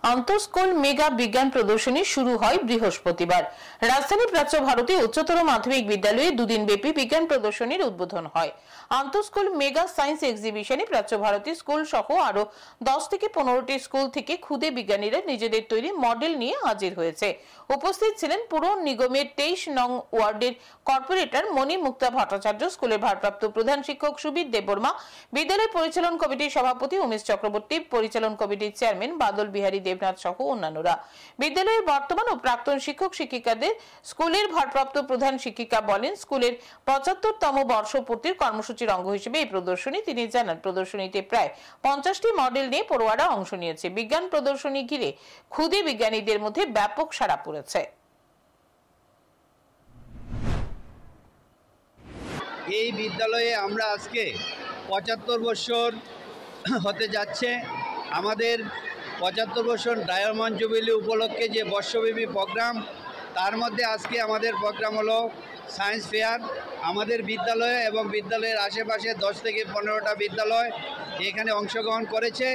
আন্তঃস্কুল mega বিজ্ঞান প্রদর্শনী শুরু হয় বৃহস্পতিবার। রাজধানী প্রাচ্য ভারতী উচ্চতর মাধ্যমিক বিদ্যালয়ে দুদিন ব্যাপী বিজ্ঞান প্রদর্শনীর উদ্বোধন হয়। আন্তঃস্কুল মেগা সায়েন্স এক্সিবিশনে প্রাচ্য ভারতী স্কুল সহ আরো 10 থেকে 15টি স্কুল থেকে ক্ষুদে বিজ্ঞানীরা নিজেদের তৈরি মডেল নিয়ে হাজির হয়েছে। উপস্থিত ছিলেন পুর নিগমের 23 নং ওয়ার্ডের কর্পোরেটর মণিমুক্তা ভট্টাচার্য, স্কুলের ভারপ্রাপ্ত প্রধান শিক্ষক সুবীর দেববর্মা, বিদ্যালয় পরিচালন কমিটির সভাপতি উমেশ চক্রবর্তী, পরিচালন কমিটির চেয়ারম্যান বাদল বিহারী দেবনাথ সহ অন্যান্যরা। বিদ্যালয়ের বর্তমান ও প্রাক্তন শিক্ষক শিক্ষিকাদের স্কুলের ভারপ্রাপ্ত প্রধান শিক্ষিকা বলেন, স্কুলের 75তম বর্ষপূর্তির কর্মসূচির অঙ্গ হিসেবে এই প্রদর্শনী। তিনি জানান, প্রদর্শনীতে প্রায় 50টি মডেল নিয়ে পড়ুয়ারা অংশ নিয়েছে। বিজ্ঞান প্রদর্শনী ঘিরে ক্ষুদে বিজ্ঞানীদের মধ্যে ব্যাপক সাড়া পড়েছে। এই বিদ্যালয়ে আমরা আজকে 75 বছর হতে যাচ্ছে। আমাদের 75 বছর ডায়মন্ড জুবিলি উপলক্ষে যে বর্ষব্যাপী প্রোগ্রাম, তার মধ্যে আজকে আমাদের প্রোগ্রাম হলো সায়েন্স ফেয়ার। আমাদের বিদ্যালয়ে এবং বিদ্যালয়ের আশেপাশে 10 থেকে 15টা বিদ্যালয় এখানে অংশগ্রহণ করেছে।